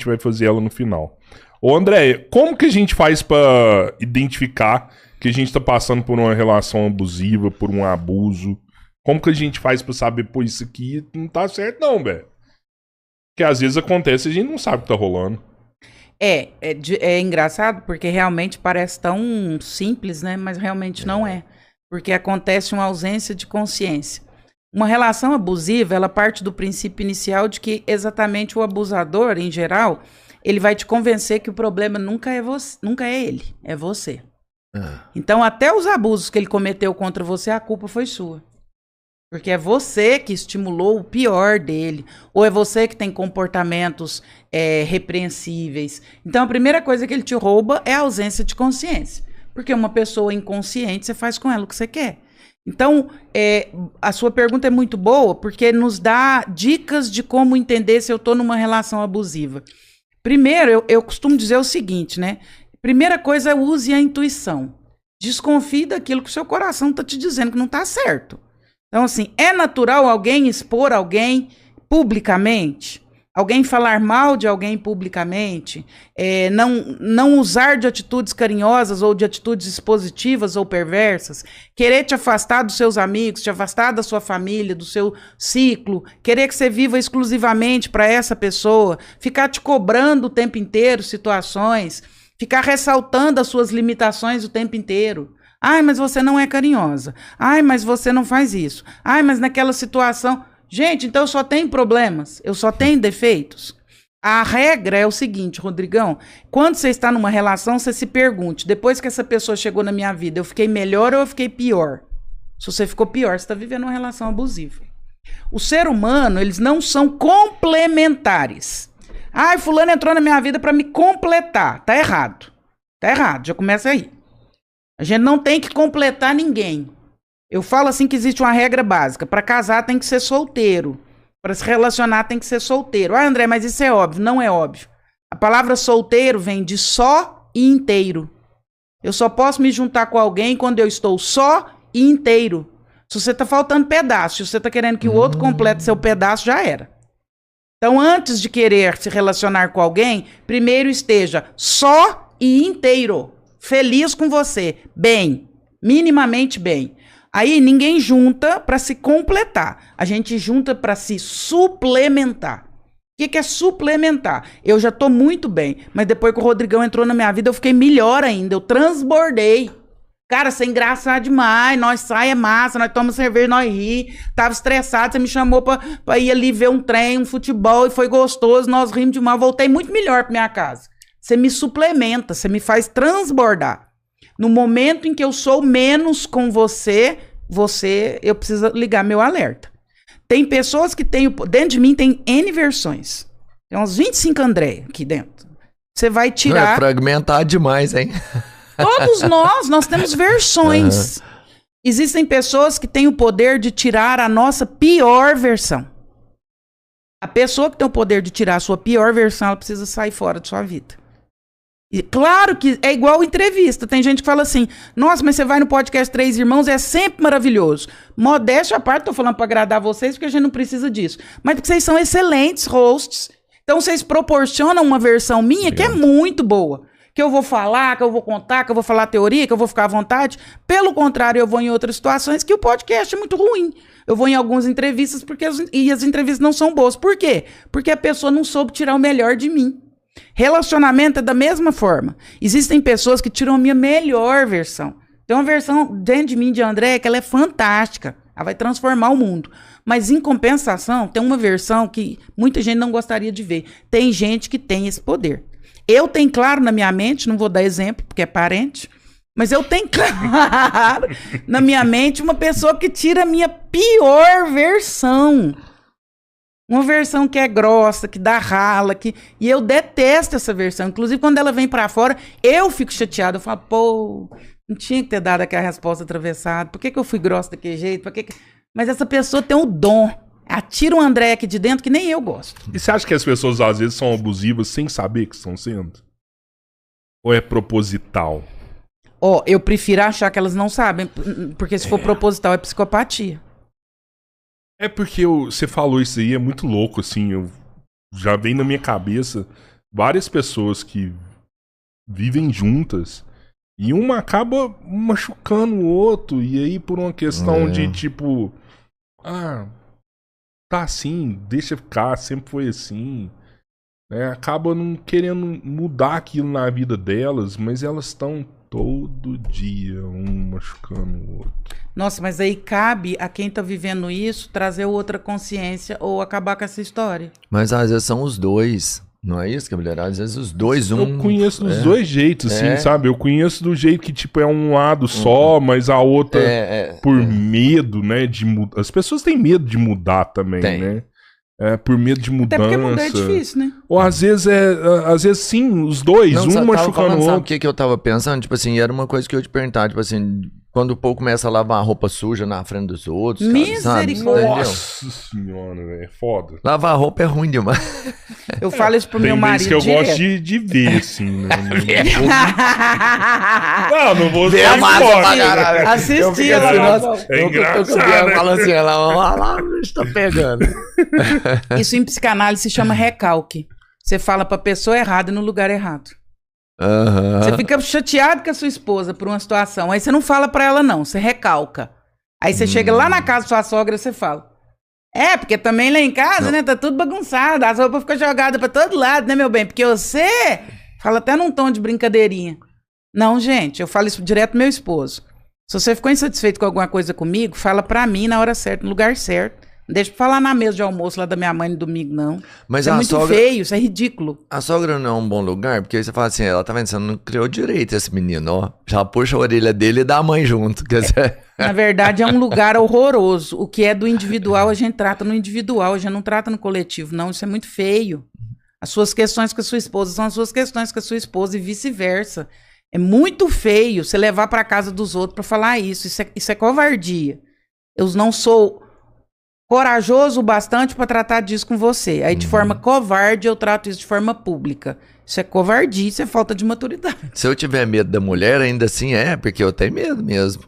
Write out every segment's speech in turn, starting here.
vai fazer ela no final. Ô André, como que a gente faz pra identificar que a gente tá passando por uma relação abusiva, por um abuso? Como que a gente faz pra saber, pô, isso aqui não tá certo não, velho? Porque às vezes acontece e a gente não sabe o que tá rolando. É engraçado porque realmente parece tão simples, né? Mas realmente não é. Porque acontece uma ausência de consciência. Uma relação abusiva, ela parte do princípio inicial de que exatamente o abusador, em geral, ele vai te convencer que o problema nunca é você, nunca é ele, é você. Então, até os abusos que ele cometeu contra você, a culpa foi sua. Porque é você que estimulou o pior dele. Ou é você que tem comportamentos repreensíveis. Então, a primeira coisa que ele te rouba é a ausência de consciência. Porque uma pessoa inconsciente, você faz com ela o que você quer. Então, a sua pergunta é muito boa, porque nos dá dicas de como entender se eu estou numa relação abusiva. Primeiro, eu costumo dizer o seguinte, né? Primeira coisa, use a intuição. Desconfie daquilo que o seu coração está te dizendo que não está certo. Então, assim, é natural alguém expor alguém publicamente? Alguém falar mal de alguém publicamente? Não usar de atitudes carinhosas ou de atitudes expositivas ou perversas? Querer te afastar dos seus amigos, te afastar da sua família, do seu ciclo? Querer que você viva exclusivamente para essa pessoa? Ficar te cobrando o tempo inteiro situações? Ficar ressaltando as suas limitações o tempo inteiro? Ai, mas você não é carinhosa. Ai, mas você não faz isso. Ai, mas naquela situação... Gente, então eu só tenho problemas? Eu só tenho defeitos? A regra é o seguinte, Rodrigão. Quando você está numa relação, você se pergunte, depois que essa pessoa chegou na minha vida, eu fiquei melhor ou eu fiquei pior? Se você ficou pior, você está vivendo uma relação abusiva. O ser humano, eles não são complementares. Ai, fulano entrou na minha vida para me completar. Tá errado. Tá errado, já começa aí. A gente não tem que completar ninguém. Eu falo assim que existe uma regra básica. Para casar tem que ser solteiro. Para se relacionar tem que ser solteiro. Ah, André, mas isso é óbvio. Não é óbvio. A palavra solteiro vem de só e inteiro. Eu só posso me juntar com alguém quando eu estou só e inteiro. Se você está faltando pedaço, se você está querendo que o outro complete seu pedaço, já era. Então, antes de querer se relacionar com alguém, primeiro esteja só e inteiro. Feliz com você, bem, minimamente bem. Aí ninguém junta para se completar, a gente junta para se suplementar. O que é suplementar? Eu já tô muito bem, mas depois que o Rodrigão entrou na minha vida, eu fiquei melhor ainda, eu transbordei. Cara, você é engraçado demais, nós sai, é massa, nós tomamos cerveja, nós ri, tava estressado, você me chamou pra ir ali ver um trem, um futebol, e foi gostoso, nós rimos demais, voltei muito melhor pra minha casa. Você me suplementa, você me faz transbordar. No momento em que eu sou menos com você, eu preciso ligar meu alerta. Tem pessoas que têm, dentro de mim tem N versões. Tem uns 25 André aqui dentro. Você vai tirar... Não, é fragmentar demais, hein? Todos nós temos versões. Existem pessoas que têm o poder de tirar a nossa pior versão. A pessoa que tem o poder de tirar a sua pior versão, ela precisa sair fora da sua vida. E claro que é igual entrevista. Tem gente que fala assim, nossa, mas você vai no podcast Três Irmãos, é sempre maravilhoso. Modéstia à parte, tô falando para agradar vocês, porque a gente não precisa disso. Mas porque vocês são excelentes hosts. Então vocês proporcionam uma versão minha que é muito boa. Que eu vou falar, que eu vou contar, que eu vou falar teoria, que eu vou ficar à vontade. Pelo contrário, eu vou em outras situações que o podcast é muito ruim. Eu vou em algumas entrevistas e as entrevistas não são boas. Por quê? Porque a pessoa não soube tirar o melhor de mim. Relacionamento é da mesma forma. Existem pessoas que tiram a minha melhor versão. Tem uma versão dentro de mim, de André, que ela é fantástica. Ela vai transformar o mundo. Mas, em compensação, tem uma versão que muita gente não gostaria de ver. Tem gente que tem esse poder. Eu tenho claro na minha mente, não vou dar exemplo, porque é parente, mas eu tenho claro na minha mente uma pessoa que tira a minha pior versão. Uma versão que é grossa, que dá rala, e eu detesto essa versão. Inclusive, quando ela vem pra fora, eu fico chateada. Eu falo, pô, não tinha que ter dado aquela resposta atravessada. Por que eu fui grossa daquele jeito? Mas essa pessoa tem o dom. Atira um André aqui de dentro que nem eu gosto. E você acha que as pessoas às vezes são abusivas sem saber que estão sendo? Ou é proposital? Eu prefiro achar que elas não sabem, porque se for proposital é psicopatia. É porque você falou isso aí, é muito louco, assim, já vem na minha cabeça várias pessoas que vivem juntas e uma acaba machucando o outro, e aí por uma questão de tipo, tá assim, deixa ficar, sempre foi assim, né? Acaba não querendo mudar aquilo na vida delas, mas elas estão todo dia um machucando o outro. Nossa, mas aí cabe a quem tá vivendo isso trazer outra consciência ou acabar com essa história. Mas às vezes são os dois. Não é isso, Gabriel? Às vezes os dois, Eu conheço dos dois jeitos, assim, sabe? Eu conheço do jeito que, tipo, é um lado só, mas a outra, por medo, né, de mudar. As pessoas têm medo de mudar também, né? Por medo de mudança. Até porque mudar é difícil, né? Ou às vezes sim, os dois, um machucando o outro. Sabe o que eu tava pensando? Tipo assim, era uma coisa que eu ia te perguntar, tipo assim, quando o povo começa a lavar a roupa suja na frente dos outros, misericórdia. Nossa senhora, velho, é foda. Lavar a roupa é ruim demais. Eu falo isso pro meu marido. Tem vezes que eu gosto de ver, assim, né? Não vou ver a massa pra caralho. Assistir ela. É engraçado. Eu falo assim, ela está pegando. Isso em psicanálise se chama recalque. Você fala pra pessoa errada e no lugar errado. Você fica chateado com a sua esposa por uma situação, aí você não fala pra ela não, você recalca. Aí você chega lá na casa da sua sogra e você fala: porque também lá em casa, né, tá tudo bagunçado, as roupas ficam jogadas pra todo lado, né, meu bem? Porque você fala até num tom de brincadeirinha. Não, gente, eu falo isso direto pro meu esposo. Se você ficou insatisfeito com alguma coisa comigo, fala pra mim na hora certa, no lugar certo. Não deixa pra falar na mesa de almoço lá da minha mãe no domingo, não. Mas isso é muito feio, isso é ridículo. A sogra não é um bom lugar, porque aí você fala assim, ela tá vendo, você não criou direito esse menino, ó. Já puxa a orelha dele e dá a mãe junto. Quer dizer... Na verdade, é um lugar horroroso. O que é do individual, a gente trata no individual, a gente não trata no coletivo, não. Isso é muito feio. As suas questões com a sua esposa são as suas questões com a sua esposa e vice-versa. É muito feio você levar pra casa dos outros pra falar isso. Isso é covardia. Eu não sou corajoso o bastante pra tratar disso com você. Aí, de forma covarde, eu trato isso de forma pública. Isso é covardia, isso é falta de maturidade. Se eu tiver medo da mulher, ainda assim porque eu tenho medo mesmo.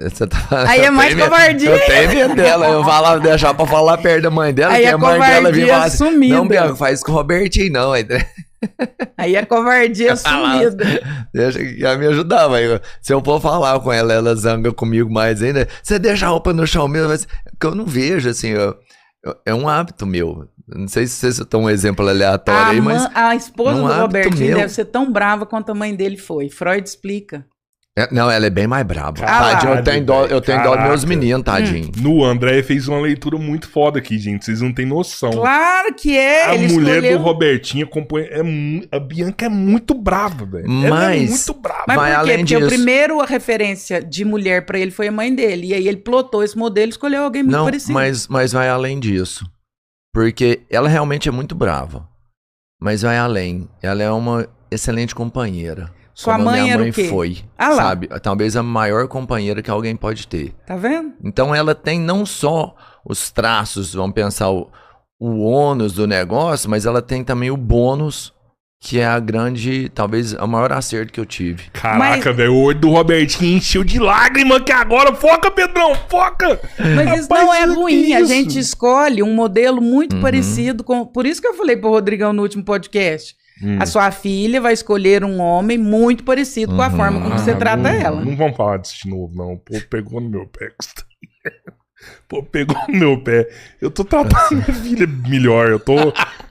Você tá... Aí é mais covardia. Eu tenho medo dela. Eu vou lá deixar pra falar perto da mãe dela. Aí que a mãe dela vem falar assim, não, Bianca, faz com o Robertinho, não. Aí é covardia sumida. Deixa que ela me ajudar, mas se eu for falar com ela, ela zanga comigo mais ainda. Você deixa a roupa no chão mesmo, porque eu não vejo, assim, é um hábito meu. Não sei se você tem um exemplo aleatório aí, mas... A esposa do Robertinho deve ser tão brava quanto a mãe dele foi. Freud explica. Não, ela é bem mais brava. Tadinho, eu tenho dó dos meus meninos, tadinho. No André fez uma leitura muito foda aqui, gente. Vocês não têm noção. Claro que é. A mulher do Robertinho acompanha. A Bianca é muito brava, velho. Ela é muito brava. Mas por quê? Porque a referência de mulher pra ele foi a mãe dele. E aí ele plotou esse modelo e escolheu alguém muito parecido. Mas vai além disso. Porque ela realmente é muito brava. Mas vai além. Ela é uma excelente companheira. Sua mãe era o quê? Foi, sabe? Talvez a maior companheira que alguém pode ter. Tá vendo? Então ela tem não só os traços, vamos pensar o ônus do negócio, mas ela tem também o bônus, que é talvez a maior acerto que eu tive. Caraca, velho, o olho do Robertinho encheu de lágrima que agora. Foca, Pedrão, foca! Mas isso não é ruim, a gente escolhe um modelo muito parecido com... Por isso que eu falei pro Rodrigão no último podcast. A sua filha vai escolher um homem muito parecido com a forma como você trata ela. Não vamos falar disso de novo, não. Pô, pegou no meu pé. Pô, pegou no meu pé. Eu tô tratando minha filha melhor.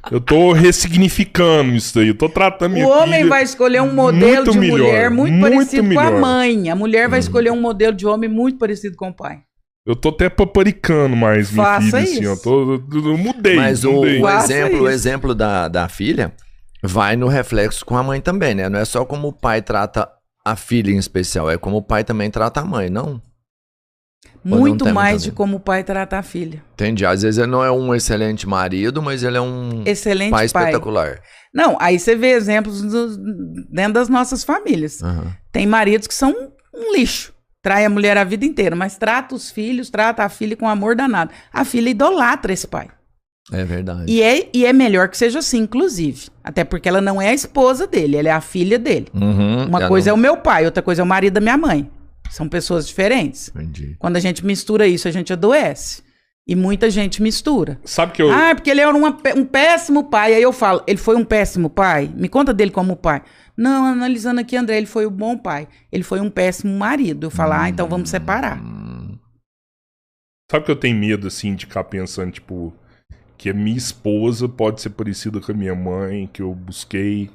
Eu tô ressignificando isso aí. Eu tô tratando minha filha. O homem vai escolher um modelo de mulher muito parecido com a mãe. A mulher vai escolher um modelo de homem muito parecido com o pai. Eu tô até paparicando mais minha filha, assim. Eu mudei. Mas o exemplo da filha... vai no reflexo com a mãe também, né? Não é só como o pai trata a filha em especial, é como o pai também trata a mãe, não? Muito mais de como o pai trata a filha. Entendi. Às vezes ele não é um excelente marido, mas ele é um excelente pai espetacular. Não, aí você vê exemplos dentro das nossas famílias. Tem maridos que são um lixo. Trai a mulher a vida inteira, mas trata os filhos, trata a filha com amor danado. A filha idolatra esse pai. É verdade. E é melhor que seja assim, inclusive. Até porque ela não é a esposa dele, ela é a filha dele. Uma coisa é o meu pai, outra coisa é o marido da minha mãe. São pessoas diferentes. Entendi. Quando a gente mistura isso, a gente adoece. E muita gente mistura. Sabe que eu... Ah, porque ele era um péssimo pai. Aí eu falo, ele foi um péssimo pai? Me conta dele como pai. Não, analisando aqui, André, ele foi um bom pai. Ele foi um péssimo marido. Eu falo, então vamos separar. Sabe que eu tenho medo, assim, de ficar pensando, tipo, que a minha esposa pode ser parecida com a minha mãe, que eu busquei...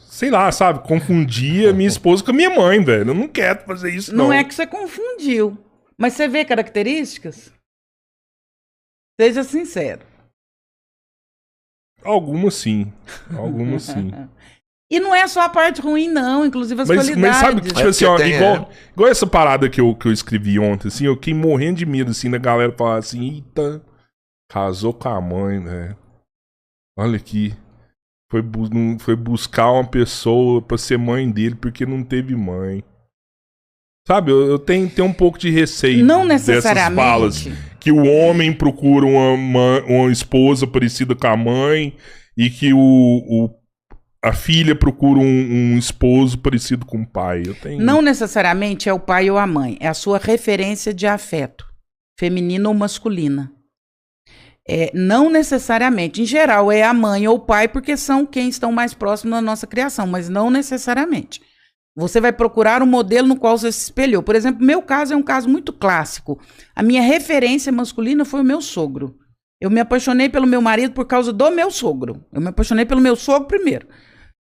sei lá, sabe? Confundir a minha esposa com a minha mãe, velho. Eu não quero fazer isso, não. Não é que você confundiu. Mas você vê características? Seja sincero. Algumas sim. Algumas sim. E não é só a parte ruim, não. Inclusive as qualidades. Mas sabe que, tipo assim, ó, igual essa parada que eu escrevi ontem, assim, eu fiquei morrendo de medo, assim, da galera falar assim, eita, casou com a mãe, velho. Olha aqui. Foi buscar uma pessoa pra ser mãe dele porque não teve mãe. Sabe, eu tenho um pouco de receio não necessariamente. Dessas falas. Que o homem procura uma esposa parecida com a mãe e que a filha procura um esposo parecido com o pai. Não necessariamente é o pai ou a mãe. É a sua referência de afeto, feminina ou masculina. Não necessariamente. Em geral, é a mãe ou o pai porque são quem estão mais próximos da nossa criação, mas não necessariamente. Você vai procurar um modelo no qual você se espelhou. Por exemplo, meu caso é um caso muito clássico. A minha referência masculina foi o meu sogro. Eu me apaixonei pelo meu marido por causa do meu sogro. Eu me apaixonei pelo meu sogro primeiro.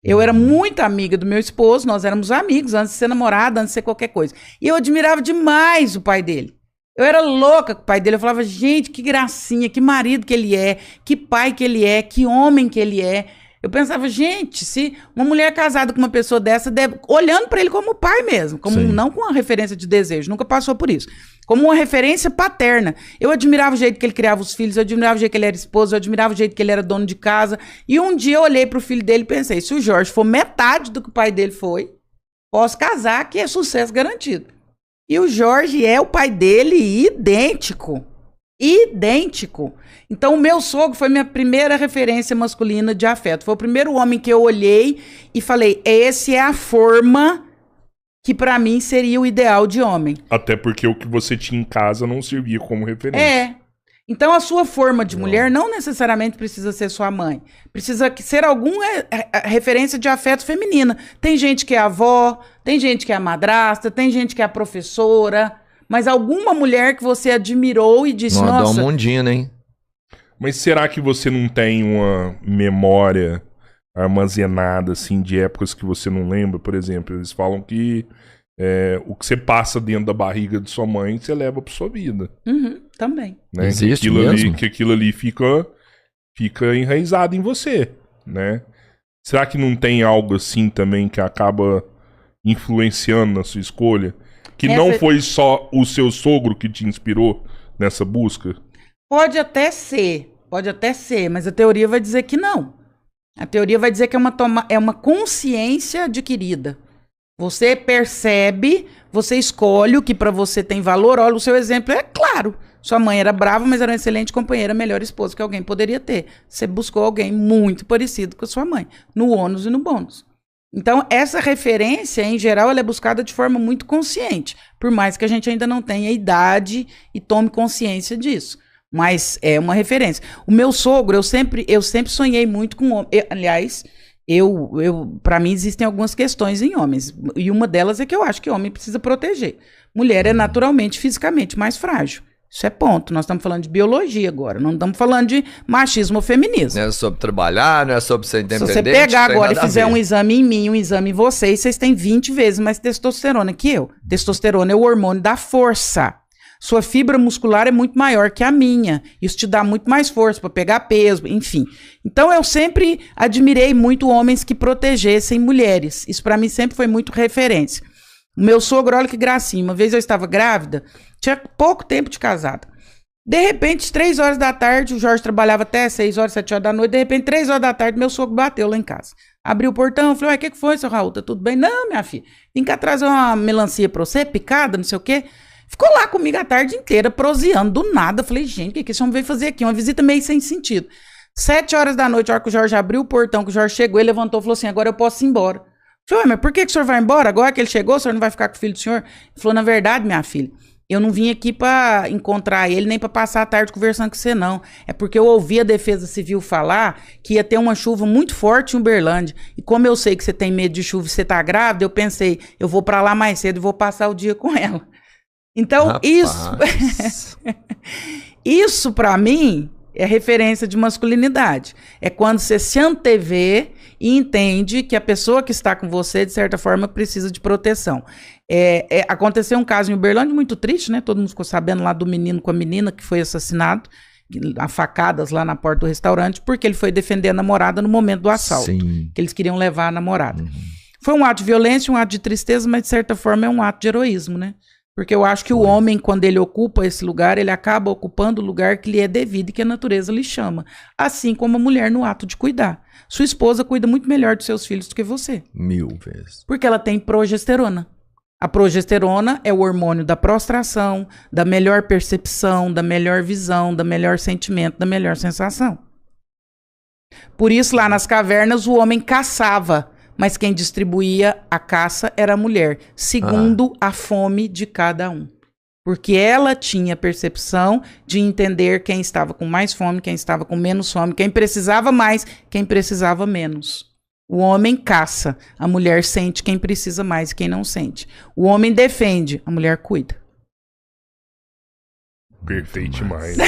Eu era muito amiga do meu esposo, nós éramos amigos antes de ser namorada, antes de ser qualquer coisa. E eu admirava demais o pai dele. Eu era louca com o pai dele. Eu falava, gente, que gracinha, que marido que ele é, que pai que ele é, que homem que ele é. Eu pensava, gente, se uma mulher casada com uma pessoa dessa, olhando para ele como pai mesmo, não com uma referência de desejo, nunca passou por isso, como uma referência paterna. Eu admirava o jeito que ele criava os filhos, eu admirava o jeito que ele era esposo, eu admirava o jeito que ele era dono de casa. E um dia eu olhei para o filho dele e pensei, se o Jorge for metade do que o pai dele foi, posso casar, que é sucesso garantido. E o Jorge é o pai dele idêntico. Idêntico. Então, o meu sogro foi minha primeira referência masculina de afeto. Foi o primeiro homem que eu olhei e falei, esse é a forma que pra mim seria o ideal de homem. Até porque o que você tinha em casa não servia como referência. Então, a sua forma de mulher não necessariamente precisa ser sua mãe. Precisa ser alguma referência de afeto feminina. Tem gente que é avó, tem gente que é a madrasta, tem gente que é a professora... Mas alguma mulher que você admirou e disse, nossa... Dá uma ondina, hein? Mas será que você não tem uma memória armazenada, assim, de épocas que você não lembra? Por exemplo, eles falam que o que você passa dentro da barriga de sua mãe, você leva pra sua vida. Também. Né? Existe mesmo? Que aquilo ali fica enraizado em você, né? Será que não tem algo assim também que acaba influenciando na sua escolha? Que não foi só o seu sogro que te inspirou nessa busca? Pode até ser, mas a teoria vai dizer que não. A teoria vai dizer que é uma consciência adquirida. Você percebe, você escolhe o que para você tem valor. Olha, o seu exemplo é claro. Sua mãe era brava, mas era uma excelente companheira, melhor esposa que alguém poderia ter. Você buscou alguém muito parecido com a sua mãe, no ônus e no bônus. Então, essa referência, em geral, ela é buscada de forma muito consciente, por mais que a gente ainda não tenha idade e tome consciência disso. Mas é uma referência. O meu sogro, eu sempre sonhei muito com homem. Aliás, para mim existem algumas questões em homens, e uma delas é que eu acho que homem precisa proteger. Mulher é naturalmente, fisicamente mais frágil. Isso é ponto. Nós estamos falando de biologia agora. Não estamos falando de machismo ou feminismo. Não é sobre trabalhar, não é sobre ser independente. Se você pegar agora e fizer um exame em mim, um exame em vocês têm 20 vezes mais testosterona que eu. Testosterona é o hormônio da força. Sua fibra muscular é muito maior que a minha. Isso te dá muito mais força para pegar peso, enfim. Então eu sempre admirei muito homens que protegessem mulheres. Isso para mim sempre foi muito referência. O meu sogro, olha que gracinha. Uma vez eu estava grávida, tinha pouco tempo de casada. De repente, 3 horas da tarde, o Jorge trabalhava até 6 horas, 7 horas da noite. De repente, 3 horas da tarde, meu sogro bateu lá em casa. Abriu o portão, falei, o que foi, seu Raul? Tá tudo bem? Não, minha filha, vim cá trazer uma melancia pra você, picada, não sei o quê. Ficou lá comigo a tarde inteira, proseando, do nada. Falei, gente, o que esse homem veio fazer aqui? Uma visita meio sem sentido. 7 horas da noite, a hora que o Jorge abriu o portão, que o Jorge chegou, ele levantou e falou assim, agora eu posso ir embora. Falei, mas por que o senhor vai embora? Agora que ele chegou, o senhor não vai ficar com o filho do senhor? Ele falou, na verdade, minha filha, Eu não vim aqui pra encontrar ele, nem pra passar a tarde conversando com você, não. É porque eu ouvi a Defesa Civil falar que ia ter uma chuva muito forte em Uberlândia. E como eu sei que você tem medo de chuva e você tá grávida, eu pensei, eu vou pra lá mais cedo e vou passar o dia com ela. Então, Rapaz. isso pra mim é referência de masculinidade. É quando você se antevê e entende que a pessoa que está com você, de certa forma, precisa de proteção. Aconteceu um caso em Uberlândia muito triste, né? Todo mundo ficou sabendo lá do menino com a menina que foi assassinado, a facadas lá na porta do restaurante, porque ele foi defender a namorada no momento do assalto. Sim. Que eles queriam levar a namorada. Foi um ato de violência, um ato de tristeza, mas de certa forma é um ato de heroísmo, né? Porque eu acho que o homem, quando ele ocupa esse lugar, ele acaba ocupando o lugar que lhe é devido e que a natureza lhe chama. Assim como a mulher no ato de cuidar. Sua esposa cuida muito melhor dos seus filhos do que você. 1000 vezes. Porque ela tem progesterona. A progesterona é o hormônio da prostração, da melhor percepção, da melhor visão, da melhor sentimento, da melhor sensação. Por isso, lá nas cavernas, o homem caçava. Mas quem distribuía a caça era a mulher, segundo a fome de cada um. Porque ela tinha percepção de entender quem estava com mais fome, quem estava com menos fome, quem precisava mais, quem precisava menos. O homem caça, a mulher sente quem precisa mais e quem não sente. O homem defende, a mulher cuida. Perfeito demais, né?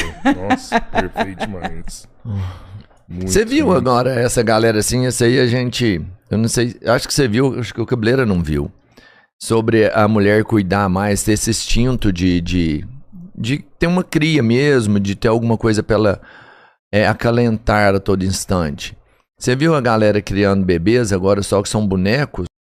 Nossa, perfeito demais. Você viu agora essa galera assim? Essa aí a gente... Eu não sei, acho que você viu, acho que o Cabeleira não viu. Sobre a mulher cuidar mais, ter esse instinto de ter uma cria mesmo, de ter alguma coisa pra ela acalentar a todo instante. Você viu a galera criando bebês agora só que são bonecos?